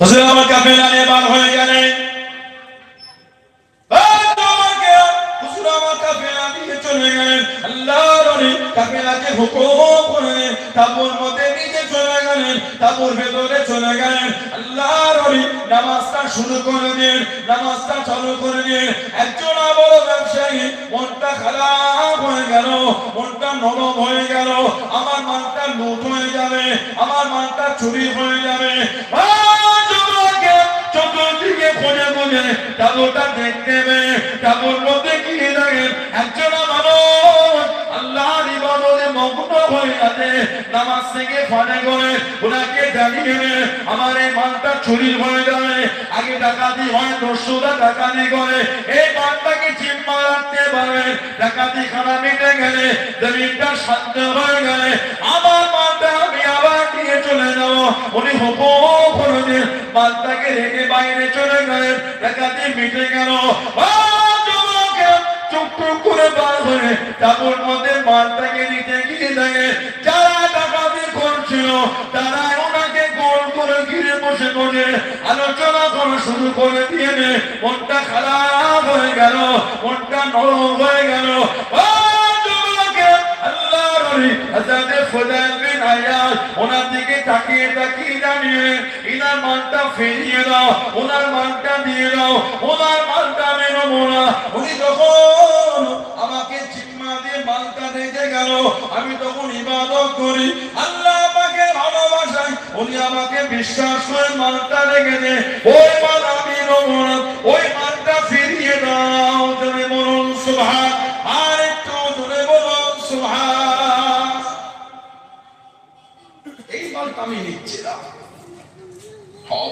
হুজুর আমার কাফেলা নিয়ে বার হয়ে গেলেন। হুজুর আমার কাফেলা নিয়ে চলে গেলেন। আল্লাহর ওলি কাফেলাকে হুকুম করলেন, তাঁবুর মধ্যে নিচে চলে গেলেন, তাঁবুর ভেতরে চলে গেলেন। আল্লাহর ওলি নামাজটা শুরু করে দিন, নামাজটা চালু করে দিন। একজন বড় ব্যবসায়ী মনটা খারাপ হয়ে গেল, মনটা নরম হয়ে গেল। আমার মালটা লুট হয়ে যাবে, আমার মালটা চুরি হয়ে যাবে। চতুর্দিকে খোঁজে খোঁজে তাঁবুটা দেখতে পেয়ে তাঁবুর মধ্যে কি দেখেন একজন মানুষ আল্লাহর ইবাদতে মগ্ন হয়ে আছে। নামাজ থেকে ফানে করে ওনাকে জানিয়ে আমার এই মালটা চুরি হয়ে যাবে। আগে ডাকাতি হয়, দস্যুরা ডাকাতি করে, এই মালটাকে জিম্মা রাখতে পারবে। ডাকাতি খানা মিটে গেলে, জমিনটা শান্ত হয়ে গেলে আমার মালটা আমি আবার নিয়ে চলে যাবো। উনি হুকুম করে দিন, মালটাকে রেখে বাইরে চলে গেলেন। ডাকাতি মিটে গেল। চুপ করে বার হয়ে তাঁবুর মধ্যে মালটাকে নিতে গিয়ে দেখে যারা ডাকাতি করছিল তারা ওনাকে গোল করে ঘিরে বসে বসে আলোচনা করা শুরু করে দিয়ে মনটা খারাপ হয়ে গেল, মনটা নরম হয়ে গেল। আল্লাহর ওলি হযরত ফুদাইল বিন আয়াদ ওনার দিকে তাকিয়ে তাকিয়ে জানিয়ে ইনার মালটা ফিরিয়ে দাও, ওনার মালটা দিয়ে দাও, ওনার মালটা আমি নেবো না। উনি তখন আমাকে জিম্মা দিয়ে মালটা রেখে গেল, আমি তখন ইবাদত করি, আল্লাহ আমাকে ভালোবাসায় উনি আমাকে বিশ্বাস করে মালটা রেখে দে, ওই মাল আমি নেবো না, ওই মালটা ফিরিয়ে দাও। জোরে বলুন সুবহান, আর একটু জোরে বলুন সুবহান। এই মালটা আমি নিচ্ছি না।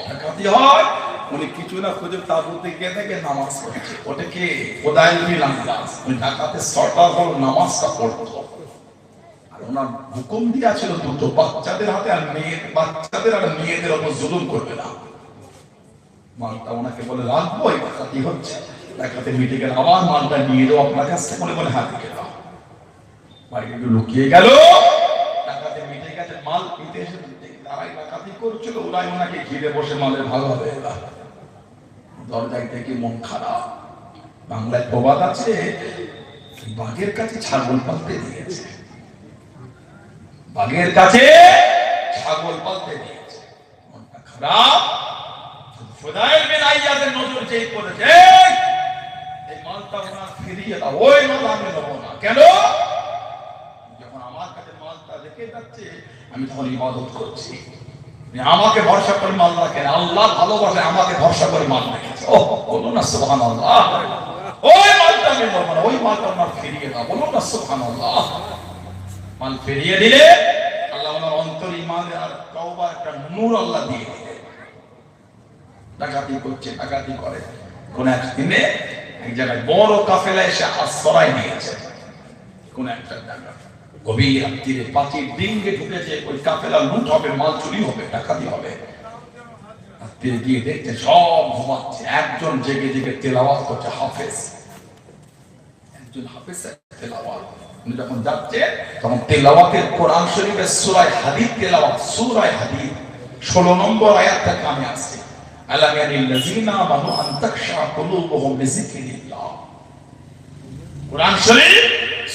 ডাকাতি হয়, উনি কিছু না খুঁজে তাঁবুতে গিয়ে দেখে নামাজ পড়ছে। ওটাকে ফুদাইল বিন আয়াদ, উনি ডাকাতের সর্দার হল, নামাজটা পড়তো। আর ওনার হুকুম দিয়া ছিল দুটো বাচ্চাদের হাতে আর বাচ্চাদের আর মেয়েদের ওপর জুলুম করবে না। মালটা ওনাকে বলে রাখবো, এই ডাকাতি হচ্ছে, ডাকাতে মিটে গেল, আবার মালটা নিয়ে যাও আপনার কাছ থেকে, মনে মনে হাত রেখে দাও। বাইরে লুকিয়ে গেল, ডাকাতে মিটে গেছে, মাল পিতে এসে তারাই ডাকাতি করছিল, ওরাই ওনাকে ঘিরে বসে মালের ভাগ হবে। দরজায় থেকে মন খারাপ। বাংলায় প্রবাদ আছে, বাঘের কাছে ছাগল পালতে দিয়েছে, বাঘের কাছে ছাগল পালতে দিয়েছে। মনটা খারাপ। ফুদাইল বিন আয়াদের নজর যেই পড়েছে, এই মালটা ওনার ফিরিয়ে দাও, ওই মাল আমি নেবো না। কেন? যখন আমার কাছে মালটা রেখে যাচ্ছে আমি তখন ইবাদত করছি, আমাকে ভরসা করে মাল রাখেন, আল্লাহ ভালোবাসে আমাকে ভরসা করে মাল রেখেছে। ও বলুন না সুবহানাল্লাহ। ওই মালটা আমি নেবো না, ওই মালটা আমার ফিরিয়ে দাও। বলুন না সুবহানাল্লাহ। মাল ফিরিয়ে দিলে আল্লাহ ওনার অন্তর ইমানে আর তওবা একটা নূর আল্লাহ দিয়ে দিলেন। ডাকাতি করছে, ডাকাতি করে, কোন একদিনে এক জায়গায় বড় কাফেলা এসে আশ্রয় নিয়েছে। কোন একটা জায়গা গভীর রাত্রিরে পাখির ডিঙ্গে ঢুকেছে, ওই কাফেলা লুট হবে, মাল চুরি হবে, ডাকাতি হবে। রাত্রিরে গিয়ে দেখছে সব ঘুমাচ্ছে, একজন জেগে জেগে তেলাওয়াত করছে, হাফেজ, একজন হাফেজ তেলাওয়াত। উনি যখন যাচ্ছে তখন তেলাওয়াতের কোরআন শরীফের সূরা হাদীদ তেলাওয়াত, সূরা হাদীদ 16 নম্বর আয়াতটা কানে আসছে, আলাম ইয়ানিল্লাযিনা আমানু আন তাখশা কুলুবুহুম লিযিকরিল্লাহ। কোরআন শরীফ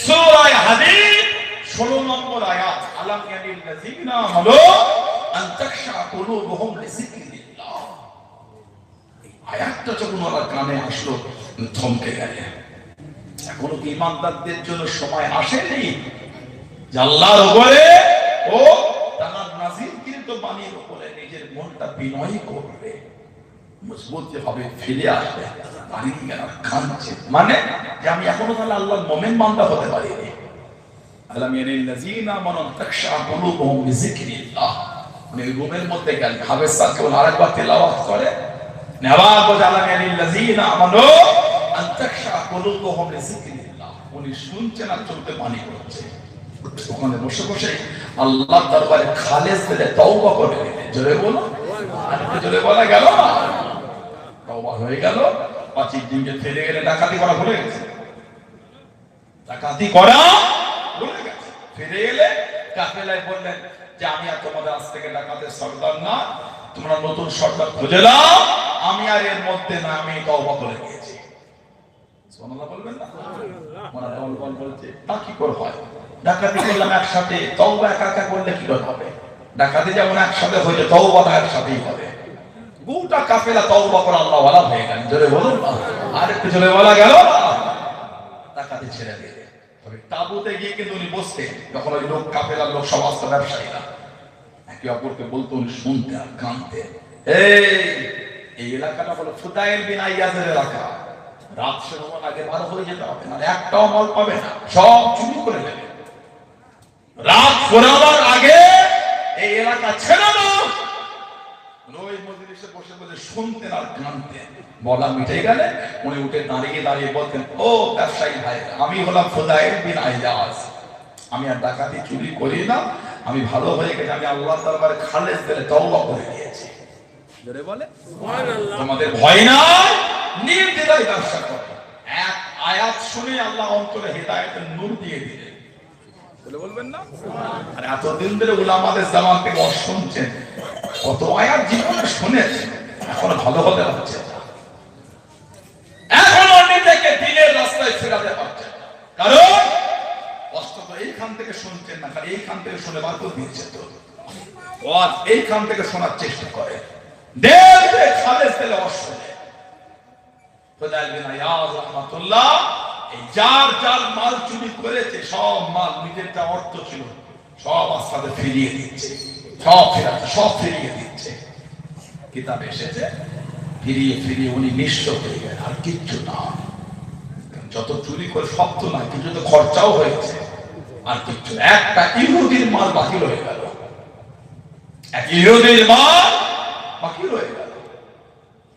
সূরা হাদীদ 16 নম্বর আয়াত, আলাম ইয়ানিল্লাযিনা আমানু আন তাখশা কুলুবুহুম লিযিকরিল্লাহ। এই আয়াতটা যখন ওনার কানে আসলো থমকে গেলেন। এখনো কি ইমানদারদের জন্য সময় আসেনি যে আল্লাহর উপরে ও তার নাজিলকৃত বাণীর উপরে নিজের মনটা বিনয় করবে, মজবুত হবে, ফিরে আসবে, বাড়ি গেল কাঁদছে, মানে যে আমি এখনো তাহলে আল্লাহর মুমিন বান্দা হতে পারিনি। আলাম ইয়ানিল্লাযিনা আমানু তাখশা কুলুবুহুম লিযিকরিল্লাহ। মানে রুমের মধ্যে গেল, হাফেজ সাহেব কেবল আরেকবার তেলাওয়াত করে, নেওয়াজ বলে আলাম ইয়ানিল্লাযিনা আমানু আন তাখশা কুলুবুহুম লিযিকরিল্লাহ। উনি শুনছেন আর চলতে পানি করছে। ওখানে বসে বসে আল্লাহর দরবারে খালেস দিলে তওবা করে নিলেন। জোরে বলো, আর জোরে বলা গেল না, তওবা হয়ে গেল। পাঁচির দিনকে ফিরে গেলে ডাকাতি করা ভুলে গেছে, ডাকাতি করা ভুলে গেছে। ফিরে এলে কাফেলায় বললেন যে আমি আর তোমাদের আজ থেকে ডাকাতের সর্দার না, তোমরা নতুন সরকার খুঁজে নাও, আমি আর এর মধ্যে না, আমি তওবা করে নিয়েছি। সুবহানাল্লাহ বলবেন না? ওরা দল বলছে তা কি করে হয়? ডাকাতি করলাম একসাথে, তওবা একা একা করলে কি করে হবে? ডাকাতি যেমন একসাথে হইলে তওবাটা একসাথেই হবে। গোটা কাফেলা তওবা করে আল্লাহ ওয়ালা হয়ে গেল। জোরে বলুন না, আর একটু জোরে বলা গেল না। ডাকাতি ছেড়ে দিলে তবে তাবুতে গিয়ে কিন্তু উনি বসতেন, যখন ওই লোক কাফেলার লোক সমস্ত ব্যবসায়ীরা একে অপরকে বলতো, উনি শুনতে আর কানতেন। এই এলাকাটা হলো ফুদাইল বিন আইয়াজের এলাকা। রাত শোনার আগে ভালো হয়ে যেতে হবে, না একটাও মাল পাবে না, সব চুরি করে নেবে। রাত ফোরাবার আগে এই এলাকা ছেড়ে দাও। ওই মজলিসে বসে বসে শুনতেন আর কানতেন। বলা মিটে গেলে উনি উঠে দাঁড়িয়ে দাঁড়িয়ে বলতেন, ও ব্যবসায়ী ভাই, আমি হলাম ফুদাইল বিন আইয়াজ, আমি আর ডাকাতি চুরি করি না, আমি ভালো হয়ে গেছে, আমি আল্লাহর দরবারে খালেস দিলে তওবা করে দিয়েছি। জোরে বলে সুবহানাল্লাহ। তোমাদের ভয় নাই, নির্দ্বিধায় ব্যবসা করো। এক আয়াত শুনে আল্লাহ অন্তরে হেদায়েতের নূর দিয়ে দিলেন। বলে বলবেন না? আর এতদিন ধরে উলামাদের জামান থেকে শুনছেন, কত আয়াত জীবনে শুনেছেন, এখন ভালো হতে পারছে না, এখন নিজেকে দিনের রাস্তায় ফেরাতে পারছে না। কারণ কষ্ট তো এইখান থেকে শুনছেন না, খালি এইখান থেকে শুনে বার করে দিচ্ছে। তো এইখান থেকে শোনার চেষ্টা করে দেখবে খালেস দিলে অশুনে। ফুদাইল বিন আইয়াজ রাহমাতুল্লাহ এই যার যার মাল চুরি করেছে, সব মাল নিজের যা অর্থ ছিল সব আস্তাদের ফিরিয়ে দিচ্ছে, সব ফেরাচ্ছে, সব ফিরিয়ে দিচ্ছে। কিতাব এসেছে ফিরিয়ে ফিরিয়ে উনি নিঃস্ব হয়ে গেলেন, আর কিচ্ছু না। যত চুরি করে সব তো না, কিছু তো খরচাও হয়েছে, আর কিচ্ছু। একটা ইহুদির মাল বাকি রয়ে গেল, এক ইহুদির মাল বাকি রয়ে গেল।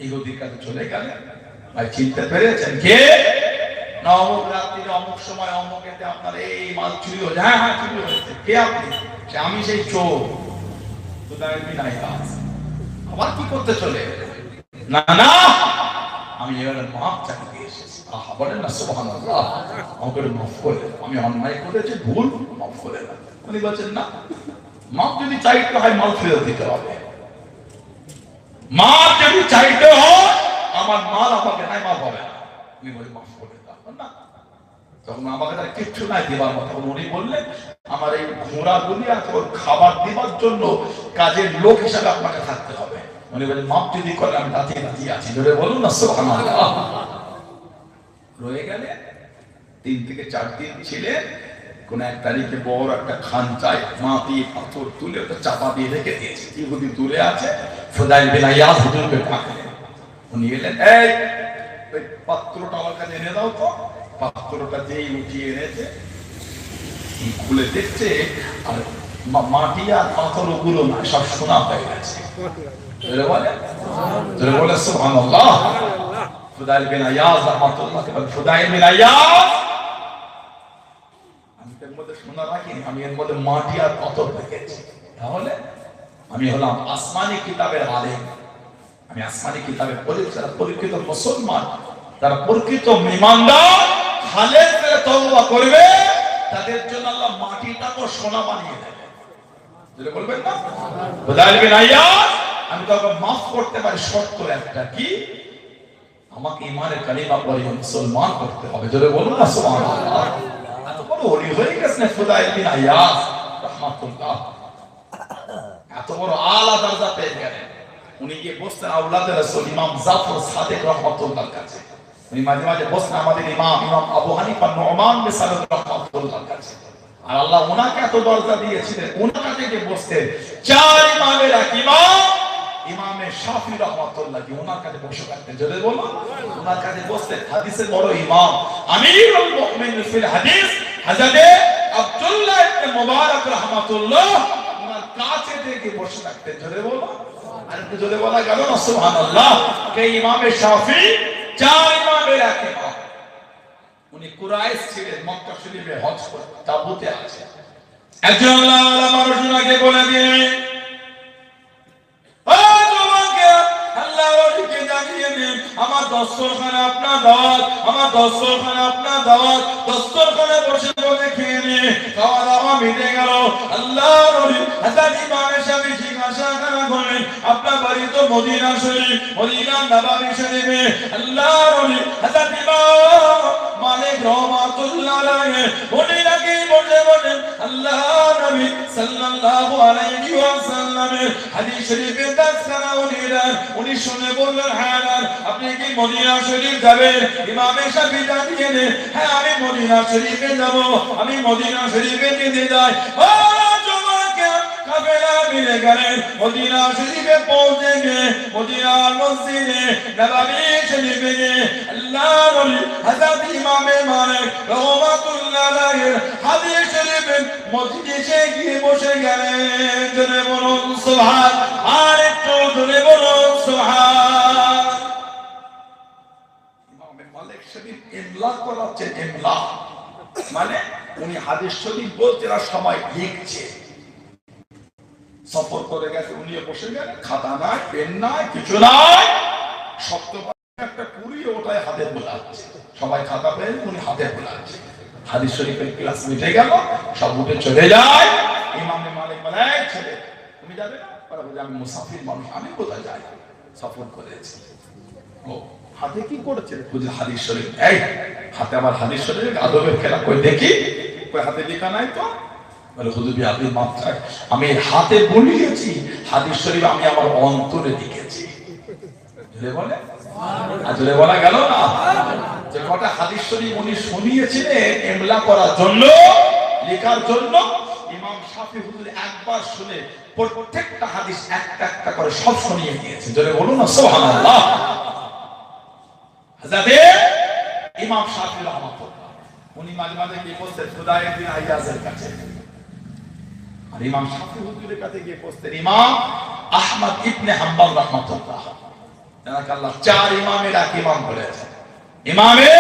ইহুদির কাছে চলে গেলেন, ভাই চিনতে পেরেছেন কে? না অমুক রাত্রিরে অমুক সময় অমুক এতে আপনার এই মাল চুরি হয়েছে। হ্যাঁ হ্যাঁ চুরি হয়েছে। কে আপনি? আমি সেই চোর ফুদাইল বিন আইয়াজ। আবার কি করতে চলে? না না, আমি এবারে মাফ চাইতে এসেছি। আহা বলেন না সুবহানাল্লাহ, আমাকে মাফ করে, আমি অন্যায় করেছি, ভুল, মাফ করে দেন। উনি বলছেন না, মাফ যদি চাইতে হয় মাল ফেরত দিতে হবে। মাফ যদি চাইতে হয়, আমার মাল আমাকে নাই, মাফ হবে না। উনি বলে মাফ করে দেন না, তখন আমাকে তার কিচ্ছু নাই দেবার মতো। উনি বললেন, আমার এই ঘোড়াগুলি আছে, ওর খাবার দেবার জন্য কাজের লোক হিসাবে আপনাকে থাকতে হবে। উনি বলেন মাফ যদি করে, আমি দাঁতিয়ে দাঁতিয়ে আছি। ধরে বলুন না সুবহানাল্লাহ। রয়ে গেলে 3 থেকে 4 দিন ছিলেন। কোন এক তারিখে বড় একটা খানচায় মাটি পাথর তুলে ওটা চাপা দিয়ে রেখে দিয়েছে। ইহুদি দূরে আছে, ফুদাইল বিন আইয়াজ হুজুরকে ডাকলেন। উনি এলেন, এই পাত্রটা আমার কাছে এনে দাও তো। পাত্রটা যেই উঠিয়ে এনেছে, খুলে দেখছে আর মাটি আর পাথর ওগুলো না, সব সোনা হয়ে গেছে। বলে সুবহানাল্লাহ। ফুদাইল বিন আইয়াজ রাহমাতুল্লাহ, ফুদাইল বিন আইয়াজ, আমি এর মধ্যে সোনা রাখিনি, আমি এর মধ্যে মাটি আর পাথর রেখেছি। তাহলে আমি হলাম আসমানি কিতাবের আলেম, আমি আসমানি কিতাবের পরীক্ষিত মুসলমান, তারা প্রকৃত ঈমানদার খালেস করে তওবা করবে, তাদের জন্য আল্লাহ মাটিটাকে সোনা বানিয়ে দেবে। যেটা বলবেন না ফুদাইল বিন আইয়াজ, আমি তোকে মাফ করতে পারি, শর্ত একটা কি? আমাকে ঈমানের কালিমা পড়ে মুসলমান করতে হবে। যেটা বলুন না সুবহানাল্লাহ। এত বড় ওলি হয়ে গেছেন ফুদাইল বিন আইয়াজ রাহমাতুল্লাহ, এত বড় আলা দরজা পেয়ে গেলেন। উনি গিয়ে বসতেন আওলাদে রাসূল ইমাম জাফর সাদিক রাহমাতুল্লাহর কাছে। উনি মাঝে মাঝে বসতেন আমাদের ইমাম আবু হানিফা নুমান বিন সাবিত রাহমাতুল্লাহর কাছে। আর আল্লাহ ওনাকে এত দরজা দিয়েছিলেন, ওনার কাছে গিয়ে বসতেন। 4 ইমামের এক ইমাম ইমামে শাফি রাহমাতুল্লাহ কি ওনার কাছে বসে থাকতেন। যদি বলো ওনার কাছে বসতেন হাদিসের বড় ইমাম আমিরুল মুমিনিন ফিল হাদিস হযরত আব্দুল্লাহ ইবনে মুবারক রাহমাতুল্লাহ ওনার কাছে গিয়ে বসে থাকতেন। যদি বলো আর একটু যদি বলা গেল না সুবহানাল্লাহ। কে? ইমামে শাফি, 4 ইমামের এক ইমাম। উনি কুরাইশ ছিলেন, মক্কা শরীফে হজ করতে তাবুতে আছে। একজন আল্লাহওয়ালা মানুষ ওনাকে বলে দিলেন, আমার দস্তরখানে আপনার দাওয়াত, আমার দস্তরখানে আপনার দাওয়াত, দস্তরখানে বসে বসে খেয়ে নিয়ে খাওয়া দাওয়া মিটে গেল। আল্লাহর ওলি হযরত ইমাম শাফি জিজ্ঞাসা করলেন, আপনার বাড়ি মদিনা শরীফ, মদিনা নববী শরীফে আল্লাহর ওলি হযরত ইমাম মালিক রহমাতুল্লাহ আলাইহি মদিনাকে বসে বসে আল্লাহ নবী সাল্লাল্লাহু আলাইহি ওয়াসাল্লামের হাদিস শরীফে তাফসীর উনি শুনে বললেন, হ্যাঁ আপনি কি মদিনা শরীফ যাবেন? ইমাম শাফি জানিয়ে দেন, হ্যাঁ আমি মদিনা শরীফে যাব, আমি মদিনা শরীফে যেতে যাই। ও জমাকে কাফেলা মিলে গেলেন, মদিনা শরীফে পৌঁছে গিয়ে মদিনার মসজিদে নববী শরীফে গিয়ে আল্লাহর ওলি হযরত ইমাম মালিক রহমাতুল্লাহ আলাইহি হাদিস শরীফে মজলিসে গিয়ে বসে গেলেন। জোরে বলুন সুবহান, আর একটু জোরে বলুন সুবহান। ইমাম মালিক শরীফ ইমলা করাচ্ছেন, ইমলা মানে উনি হাদিস শরীফ বলতে সময় লিখছে। সফর করে গেছে, উনি বসে গেলেন, খাতা নাই, পেন নাই, কিছু নাই, শক্ত একটা কুড়িয়ে ওটাই হাতে বোলাচ্ছে। সবাই খাতা পেন, উনি হাতে বোলাচ্ছে। হাদিস শরীফের ক্লাস মিটে গেল, সব উঠে চলে যায়। ইমাম মালিক বলে, এই ছেলে তুমি যাবে না? বলে, আমি মুসাফির মানুষ, আমি কোথায় যাই, সফর করেছি। ও হাতে কি করেছে? বুঝলে হাদিস শরীফ। এই হাতে আবার হাদিস শরীফ আদবের খেলা কই দেখি, কই হাতে লেখা নাই তো। বলে হুজুর আপনি মাত্রায় আমি হাতে বলিয়েছি, হাদিস শরীফ আমি আমার অন্তরে লিখেছি। বলে আসলে বলা গেল না যে কটা হাদিস শরীফ উনি শুনিয়েছিলেন ইমলা করার জন্য, লেখার জন্য। ইমাম শাফি হুজুর একবার শুনে প্রত্যেকটা হাদিস একটা একটা করে সব শুনিয়ে দিয়েছে। জোরে বলুন না সুবহানাল্লাহ। হযরত ইমাম শাফি রাহমাতুল্লাহ উনি মাঝে মাঝে কি বলতেন, খুদায়ে বিন আইয়াজের কাছে। আর ইমাম শাফি হুজুরের কাছে গিয়ে বসতেন ইমাম আহমদ ইবনে হাম্বল রাহমাতুল্লাহ। জানাক আল্লাহ, চার ইমামের এক ইমাম বলেছেন। ইমামে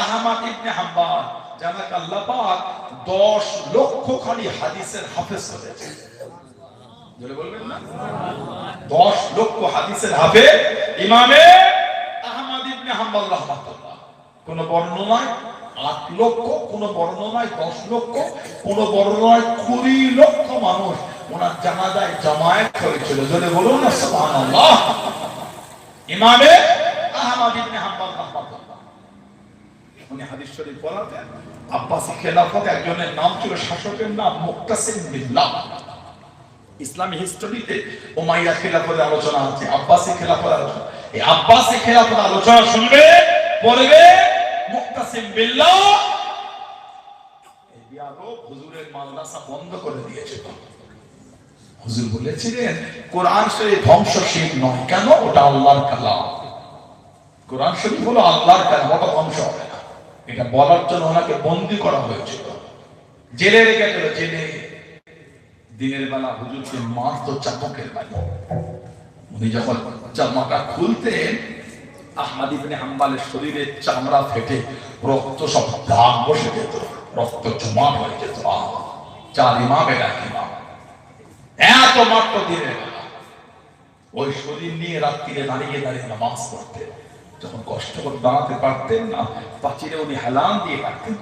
আহমদ ইবনে হাম্বল জানাক আল্লাহ পাক 10 লক্ষ খালি হাদিসের হাফেজ করেছেন। বলে বলবেন না, 10 লক্ষ হাদিসের হাফেজ ইমামে আহমদ ইবনে হাম্বল রাহমাতুল্লাহ। কোন বর্ণনায় 8 লক্ষ, কোন বর্ণনায় 10 লক্ষ, কোন বর্ণনায় 20 লক্ষ মানুষ ওনার জানাজায় জামায়াত হয়েছিল। জোরে বলুন না সুবহানাল্লাহ। ইমামে আহমদ ইবনে হাম্বল রাহমাতুল্লাহ উনি হাদিস শরীফ পড়াতেন। আব্বাসী খেলাফত একজনের নাম ছিল, শাসকের নাম মুক্তাসিম বিল্লাহ। ইসলামী হিস্টরিতে উমাইয়া খেলাফতের আলোচনা আছে, আব্বাসী খেলাফতের আলোচনা। এই আব্বাসী খেলাফতের আলোচনা শুনবে, পড়বে মুক্তাসিম বিল্লাহ। এই বিয়াদব হুজুরের মাদ্রাসা বন্ধ করে দিয়েছিল। হুজুর বলেছিলেন কোরআন শরীফ ধ্বংসশীল নয়। কেন? ওটা আল্লাহর কালাম। কোরআন শরীফ হলো আল্লাহর কালাম, ওটা ধ্বংস হবে না। এটা বলার জন্য ওনাকে বন্দী করা হয়েছিল, জেলে রেখে গেল। জেলে দিনের বেলা হুজুরকে মারতো চাবুকের বাড়ি। উনি যখন জামাটা খুলতেন, আহমদ ইবনে হাম্বলের শরীরে চামড়া ফেটে রক্ত সব দাগ বসে যেত, রক্ত জমা হয়ে যেত। চার ইমামের এক ইমাম এত মাত্র দিনের বেলা ওই শরীর নিয়ে রাত্রিরে দাঁড়িয়ে দাঁড়িয়ে নামাজ পড়তেন। যখন কষ্ট করে দাঁড়াতে পারতেন না, পাঁচিলে উনি হেলান দিয়ে রাখতেন।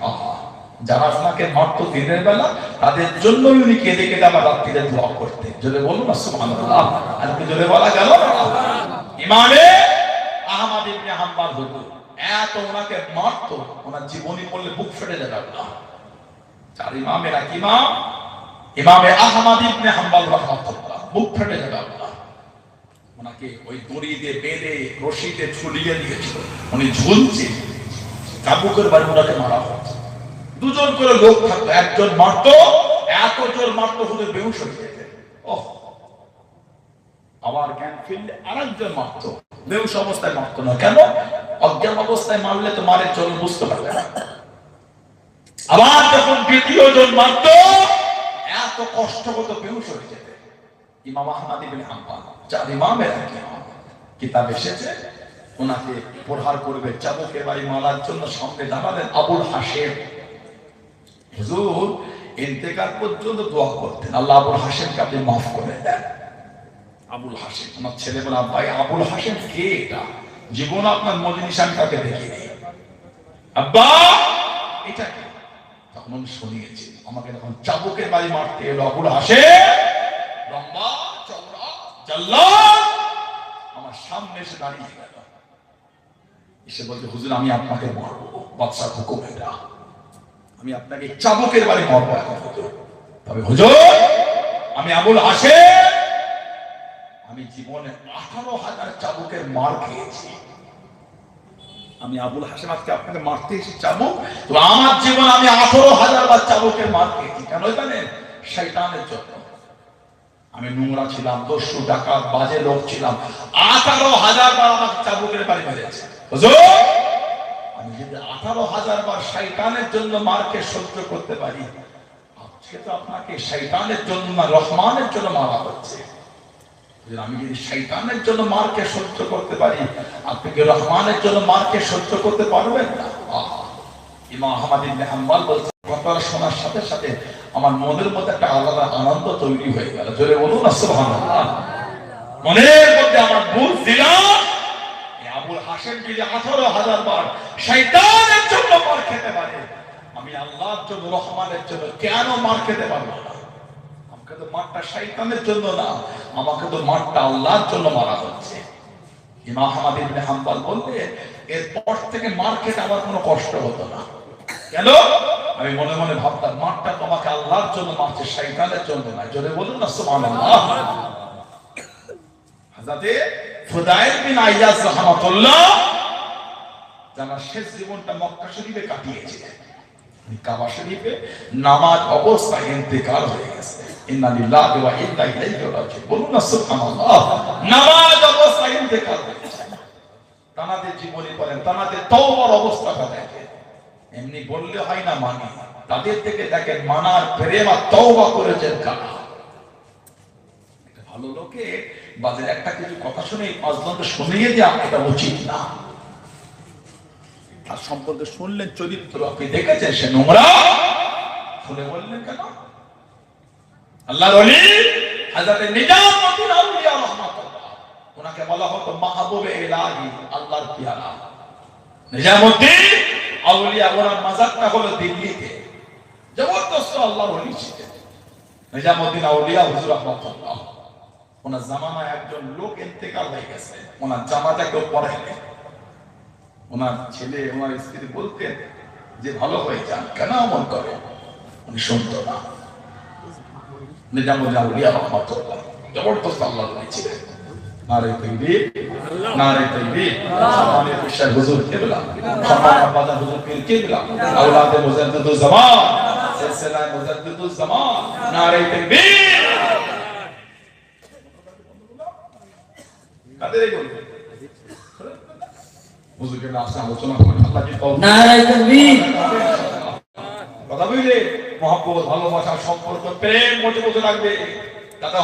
যারা ওনাকে মারত দিনের বেলা, তাদের জন্য উনি কেঁদে কেঁদে আবার রাত্রিরে দোয়া করতেন। জোরে বলুন না সুবহানাল্লাহ। আজকে জোরে বলা গেল না। ইমামে আহমদ ইবনে হাম্বল হুজুর এত ওনাকে মারত, ওনার জীবনী বললে বুক ফেটে যাবে না। চার ইমামের এক ইমাম ইমামে আহমদ ইবনে হাম্বল রাহমাতুল্লাহ, বুক ফেটে যাবে না। ওনাকে ওই দড়ি দিয়ে বেঁধে রশিতে ঝুলিয়ে দিয়েছিল, উনি ঝুলছে। চাবুকের বাড়ি ওনাকে মারা হচ্ছে। দুজন করে লোক থাকতো, একজন মারতো, এত জোর মারতো হুজুর বেহুশ হয়ে যেতেন। আবার জ্ঞান ফিরলে আরেকজন মারতো, বেহুশ অবস্থায় মারতো না। কেন? অজ্ঞান অবস্থায় মারলে তো মারের জল বুঝতে পারবে না। আবার যখন দ্বিতীয় জন মারতো, এত কষ্ট হতো, বেহুশ হয়ে যেতে। ইমাম আহমদ ইবনে হাম্বল চার ইমামের এক ইমাম, কিতাব এসেছে ওনাকে প্রহার করবে, চাবুকের বাড়ি মারার জন্য সামনে দাঁড়ালেন আবুল হাশেম। হুজুর ইন্তেকাল পর্যন্ত দোয়া করতেন, আল্লাহ আবুল হাশেমকে আপনি মাফ করে দেন। আবুল হাশেম আমার ছেলে বলে, ভাই আবুল হাশেম কে? এটা জীবন আপনার মজলিসে আমি তাকে দেখিনি। আব্বা এটা কি? তখন আমি শুনিয়েছি, আমাকে যখন চাবুকের বাড়ি মারতে এলো আবুল হাশেম, লম্বা চওড়া জাল্লাদ, সামনে এসে দাঁড়িয়ে গেল, এসে বলছে হুজুর আমি আপনাকে মারবো, বাদশার হুকুম এটা, আমি আপনাকে চাবুকের বারে মারবো এখন হুজুর। তবে হুজুর আমি আবুল হাশেম, আমি জীবনে 18,000 চাবুকের মার খেয়েছি, আমি আবুল হাশেম আজকে আপনাকে মারতে এসে চাবুক, তো আমার জীবন আমি 18,000 বার চাবুকের মার খেয়েছি। কেন জানেন? শয়তানের জন্য। আমি নোংরা ছিলাম, দস্যু ডাকাত বাজে লোক ছিলাম, 18,000 বার আমাকে চাবুকের বাড়ি মেরেছে। হুজুর আমি যদি 18,000 বার শয়তানের জন্য মারকে সহ্য করতে পারি, আজকে তো আপনাকে শয়তানের জন্য না রহমানের জন্য মারা হচ্ছে। আমি যদি শয়তানের জন্য মারকে সহ্য করতে পারি, আপনি কি রহমানের জন্য মারকে সহ্য করতে পারবেন না? ইমাম আহমদ ইবনে হাম্বল বলছেন, কথাটা শোনার সাথে সাথে আমার মনের মধ্যে একটা আলাদা আনন্দ তৈরি হয়ে গেল। জোরে বলুন না সুবহানাল্লাহ। মনের মধ্যে আমার বুঝ দিলাম আবুল হাশেম যদি 18,000 বার শয়তানের জন্য মার খেতে পারে, আমি আল্লাহর জন্য রহমানের জন্য কেন মার খেতে পারবো না? আমাকে তো মারটা শয়তানের জন্য না, আমাকে তো মারটা আল্লাহর জন্য মারা হচ্ছে। ইমাম আহমদ ইবনে হাম্বল বললেন, এরপর থেকে মার খেতে আমার কোনো কষ্ট হতো না। কেন? আমি মনে মনে ভাবতাম মারটা তোমাকে আল্লাহর জন্য মারছে, শয়তানের জন্য না। জোরে বলুন না সুবহানাল্লাহ। হযরতে ফুদাইল বিন আইয়াজ রাহমাতুল্লাহ যারা শেষ জীবনটা মক্কা শরীফে কাটিয়েছিলেন, কাবা শরীফে নামাজ অবস্থায় ইন্তেকাল হয়ে গেছে। ইন্না লিল্লাহি ওয়া ইন্না ইলাইহি রাজিউন। বলুন না সুবহানাল্লাহ। নামাজ অবস্থায় ইন্তেকাল হয়েছে। তানাদের জীবনী করেন, তানাদের তওবার অবস্থাটা দেখেন। এমনি বললে হয় না, মানি। তাদের থেকে দেখেন মানার প্রেম আর তওবা করেছেন কারা। একটা ভালো লোকে বাজারে একটা কিছু কথা শুনে পাঁচজনকে শুনিয়ে দেওয়া এটা উচিত না। তার সম্পর্কে শুনলেন চরিত্র, আপনি দেখেছেন সে নোংরা, শুনে বললেন কেন? আল্লাহর ওলি হযরত নিজামউদ্দিন আউলিয়া রাহমাতুল্লাহ, ওনাকে বলা হতো মাহবুবে ইলাহি, আল্লাহর পেয়ারা। নিজামউদ্দিন আউলিয়া, ওনার মাজারটা হলো দিল্লিতে, জবরদস্ত আল্লাহর ওলি ছিলেন নিজামউদ্দিন আউলিয়া হুজুর রাহমাতুল্লাহ। ওনার জামানায় একজন লোক ইন্তেকাল হয়ে গেছে, ওনার জামাটা কেউ পড়েনি। ওনার ছেলে ওনার স্ত্রী বলতেন যে ভালো হয়ে যান, কেন এমন করে? উনি শুনতো না। নিজামউদ্দিন আউলিয়া রাহমাতুল্লাহ জবরদস্ত আল্লাহর ওলি ছিলেন। নারে তাকবীর, নারে তাকবীর। সম্মানিত শাহ হুজুর কিবলা, সম্মানিত বাজার হুজুর পীর কিবলা, আওলাদে মুজাদ্দিদুজ জামান, সিলসিলায়ে মুজাদ্দিদুজ জামান, নারে তাকবীর। কাদেরই বলবেন হুজুরকে না আসা আলোচনা করেন, আল্লাহ কি কওম, নারে তাকবীর। কথা বুঝলে মহব্বত, ভালোবাসা, সম্পর্ক, প্রেম মজবুত রাখবে। দাদা